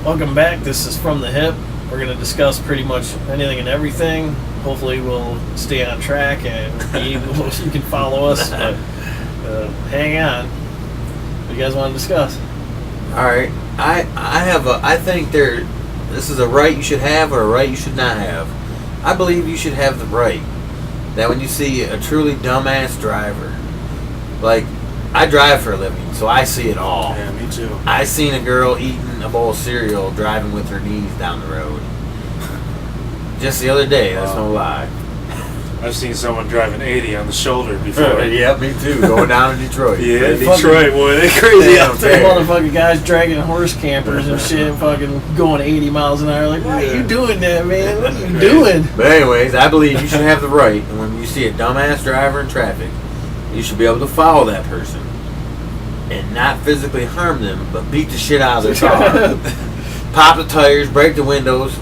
Welcome back. This is From the Hip. We're going to discuss pretty much anything and everything. Hopefully we'll stay on track and you can follow us. But hang on. What do you guys want to discuss? All right. I think this is a right you should have or a right you should not have. I believe you should have the right that when you see a truly dumbass driver, like I drive for a living, so I see it all. Yeah, me too. I seen a girl eating a bowl of cereal driving with her knees down the road. Just the other day, that's no lie. I've seen someone driving 80 on the shoulder before. Yeah, me too. Going down to Detroit. Yeah, Detroit, boy, they crazy out there. Motherfucking guys dragging horse campers and shit, fucking going 80 miles an hour. Like, why are you doing that, man? What are you doing? But anyways, I believe you should have the right, and when you see a dumbass driver in traffic, you should be able to follow that person and not physically harm them, but beat the shit out of their car. Pop the tires, break the windows,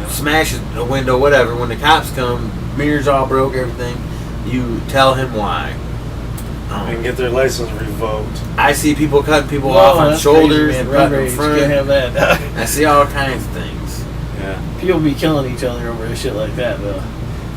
smash a window, whatever. When the cops come, mirrors all broke, everything, you tell him why. And get their license revoked. I see people cutting people off on shoulders and cutting in front. You can't have that. I see all kinds of things. Yeah. People be killing each other over shit like that, though.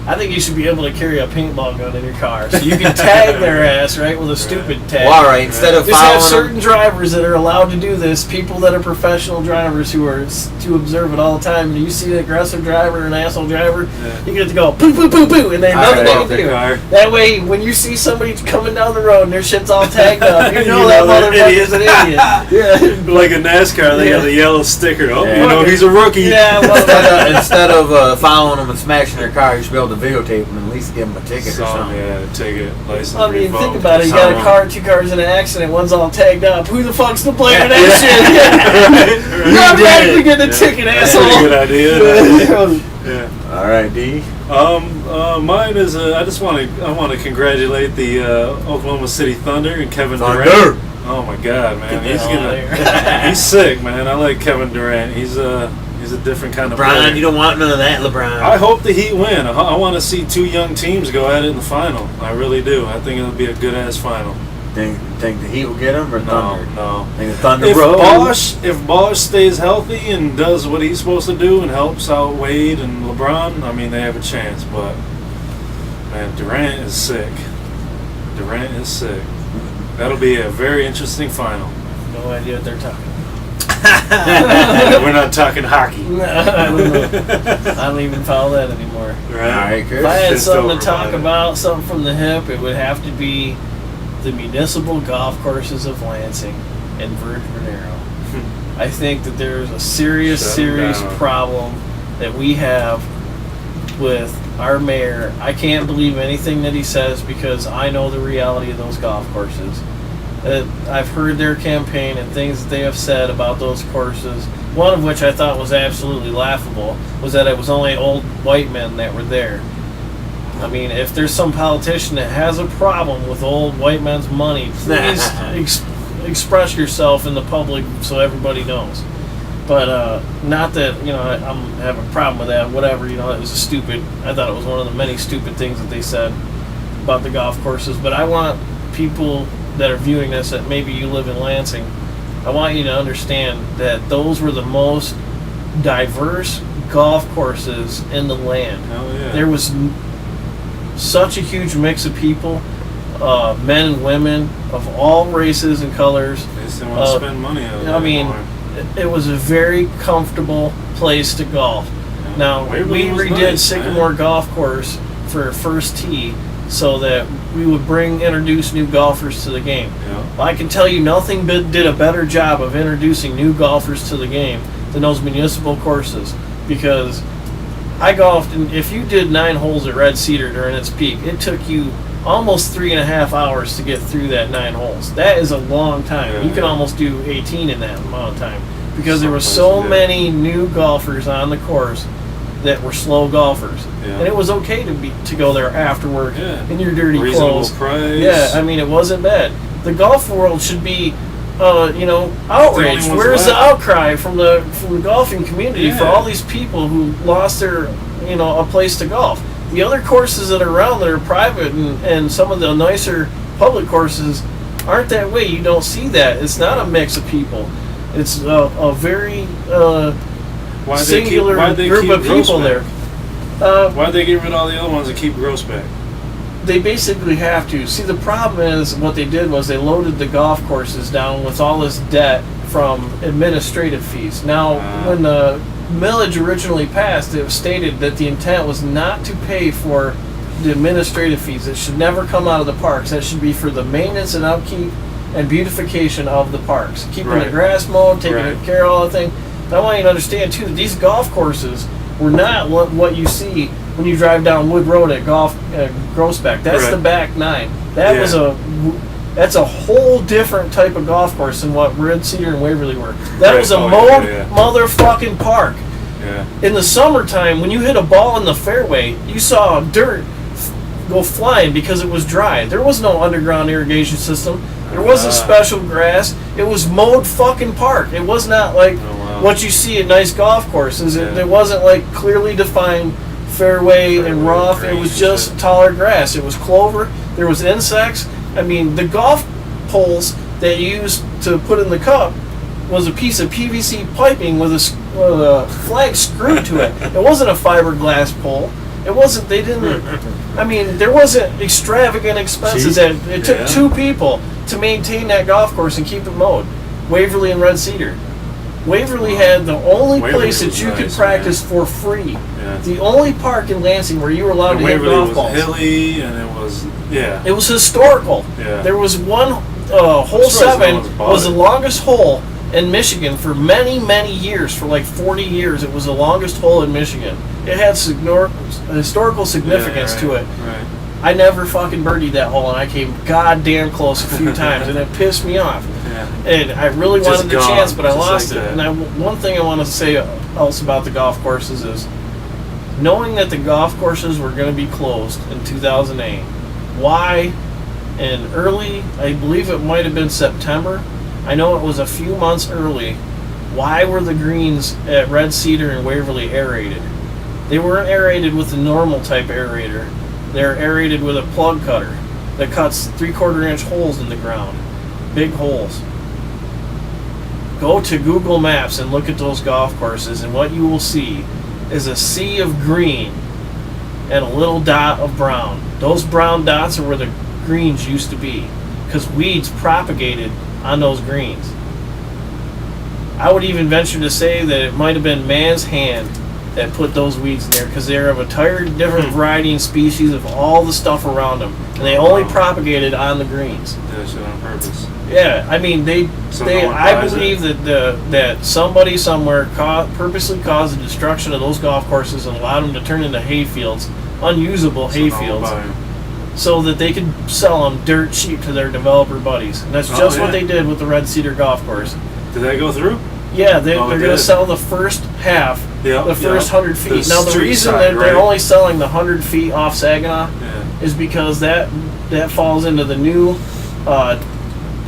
I think you should be able to carry a paintball gun in your car, so you can tag their ass, right, with a stupid tag. Well, all right, instead of just following have certain drivers that are allowed to do this, people that are professional drivers who are to observe it all the time. And you see an aggressive driver, an asshole driver, you get to go poo poo poo poo, and they nothing they can do. That way, when you see somebody coming down the road and their shit's all tagged up, you know that motherfucker's an idiot. Yeah. Like a NASCAR, they have the yellow sticker. Oh, you know he's a rookie. Yeah. Well, instead of following them and smashing their car, you should be able to videotape them and at least give them a ticket or something. Yeah, ticket, license I mean, revoked. think about it. You got two cars in an accident. One's all tagged up. Who the fuck's to blame for that shit? You automatically get the ticket, asshole. That's a good idea. Yeah. All right, D. Mine is. I want to congratulate the Oklahoma City Thunder and Kevin Durant. Oh my God, man, he's sick, man. I like Kevin Durant. He's a different kind of player. You don't want none of that, LeBron. I hope the Heat win. I want to see two young teams go at it in the final. I really do. I think it'll be a good-ass final. Think the Heat will get him or Thunder? No. Think the Thunder If Bosch stays healthy and does what he's supposed to do and helps out Wade and LeBron, I mean, they have a chance. But, man, Durant is sick. That'll be a very interesting final. No idea what they're talking about. We're not talking hockey. No, I don't know. I don't even follow that anymore. Right. All right, Chris. If I had something to talk about, something from the hip, it would have to be the municipal golf courses of Lansing and Virgin Arrow. I think that there's a serious problem that we have with our mayor. I can't believe anything that he says because I know the reality of those golf courses. I've heard their campaign and things that they have said about those courses. One of which I thought was absolutely laughable was that it was only old white men that were there. I mean, if there's some politician that has a problem with old white men's money, please express yourself in the public so everybody knows. But not that, I have a problem with that. Whatever, it was I thought it was one of the many stupid things that they said about the golf courses. But I want people that are viewing this, that maybe you live in Lansing, I want you to understand that those were the most diverse golf courses in the land. Oh, yeah. There was such a huge mix of people, men and women of all races and colors. They just didn't want to spend money on it. I mean, it was a very comfortable place to golf. Yeah. Now, we redid nice, Sycamore Golf Course for First Tee so that we would introduce new golfers to the game. Yeah. Well, I can tell you nothing did a better job of introducing new golfers to the game than those municipal courses, because I golfed, and if you did 9 holes at Red Cedar during its peak, it took you almost 3.5 hours to get through that 9 holes. That is a long time. Yeah, you can almost do 18 in that amount of time, because there were so many new golfers on the course that were slow golfers, and it was okay to go there after work in your dirty clothes. Price. Yeah, I mean, it wasn't bad. The golf world should be, outraged. Where's the outcry from the golfing community for all these people who lost their, a place to golf? The other courses that are around that are private and some of the nicer public courses aren't that way. You don't see that. It's not a mix of people. It's a very Why'd singular they group keep of people Grossbeck? there. Why'd they get rid of all the other ones and keep Grossbeck? They basically have to. See, the problem is what they did was they loaded the golf courses down with all this debt from administrative fees. Now, when the millage originally passed, it was stated that the intent was not to pay for the administrative fees. It should never come out of the parks. That should be for the maintenance and upkeep and beautification of the parks. Keeping the grass mowed, taking care of all the things. And I want you to understand, too, that these golf courses were not what you see when you drive down Wood Road at Grossbeck. That's the back nine. That's a whole different type of golf course than what Red Cedar and Waverly were. That was a mowed motherfucking park. Yeah. In the summertime, when you hit a ball in the fairway, you saw dirt go flying because it was dry. There was no underground irrigation system. There wasn't special grass. It was mowed fucking park. It was not like what you see at nice golf courses. It wasn't like clearly defined fairway and rough. It was just taller grass. It was clover. There was insects. I mean, the golf poles that you used to put in the cup was a piece of PVC piping with a flag screwed to it. It wasn't a fiberglass pole. It wasn't. They didn't. I mean, there wasn't extravagant expenses. It took two people to maintain that golf course and keep it mowed. Waverly and Red Cedar. Waverly had the only place that you could practice for free. Yeah. The only park in Lansing where you were allowed to hit golf balls. It was hilly and it was It was historical. Yeah. There was one hole 7 was the longest hole in Michigan for many, many years. For like 40 years, it was the longest hole in Michigan. It had historical significance to it. Right. I never fucking birdied that hole, and I came goddamn close a few times, and it pissed me off. Yeah. And I really wanted the chance, but I lost it. And one thing I want to say else about the golf courses is, knowing that the golf courses were going to be closed in 2008, why in early, I believe it might have been September, I know it was a few months early, why were the greens at Red Cedar and Waverly aerated? They weren't aerated with the normal type aerator. They're aerated with a plug cutter that cuts 3/4 inch holes in the ground. Big holes. Go to Google Maps and look at those golf courses, and what you will see is a sea of green and a little dot of brown. Those brown dots are where the greens used to be, because weeds propagated on those greens. I would even venture to say that it might have been man's hand that put those weeds in there, because they're of a entirely different variety and species of all the stuff around them, and they only propagated on the greens. Yeah, shit on purpose. Yeah, I mean I believe that somebody somewhere purposely caused the destruction of those golf courses and allowed them to turn into hayfields, unusable hayfields, so that they could sell them dirt cheap to their developer buddies. And that's just what they did with the Red Cedar golf course. Did that go through? Yeah, they're going to sell the first half, the first 100 feet. Now, the reason that they're only selling the 100 feet off Saginaw is because that falls into the new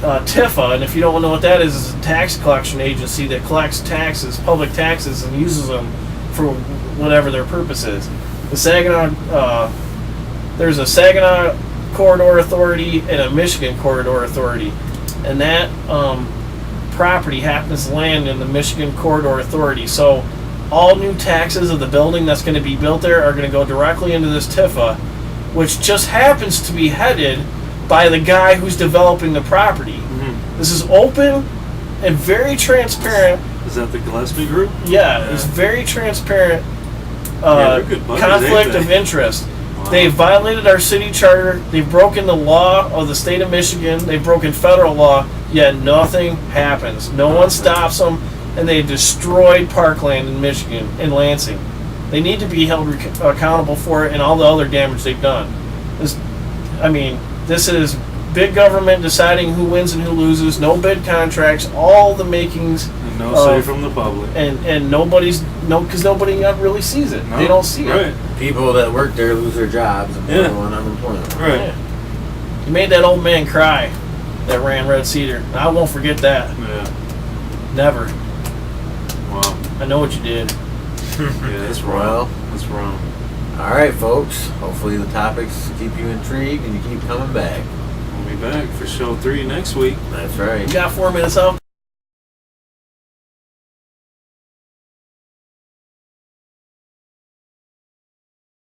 TIFA, and if you don't know what that is, it's a tax collection agency that collects taxes, public taxes, and uses them for whatever their purpose is. The Saginaw, there's a Saginaw Corridor Authority and a Michigan Corridor Authority, and that property happens to land in the Michigan Corridor Authority. So all new taxes of the building that's going to be built there are going to go directly into this TIFA, which just happens to be headed by the guy who's developing the property. Mm-hmm. This is open and very transparent. Is that the Gillespie Group? Yeah, it's very transparent conflict of interest. Wow. They've violated our city charter. They've broken the law of the state of Michigan. They've broken federal law, yet nothing happens. No one stops them, and they've destroyed parkland in Michigan, in Lansing. They need to be held accountable for it and all the other damage they've done. This is big government deciding who wins and who loses. No bid contracts. All the makings. And no say from the public. And because nobody really sees it. No, they don't see it. People that work there lose their jobs and go on unemployment. Right. Yeah. You made that old man cry that ran Red Cedar. I won't forget that. Yeah. Never. Wow. I know what you did. Yeah, that's wrong. That's wrong. All right, folks. Hopefully the topics keep you intrigued and you keep coming back. We'll be back for show 3 next week. That's right. You got 4 minutes out.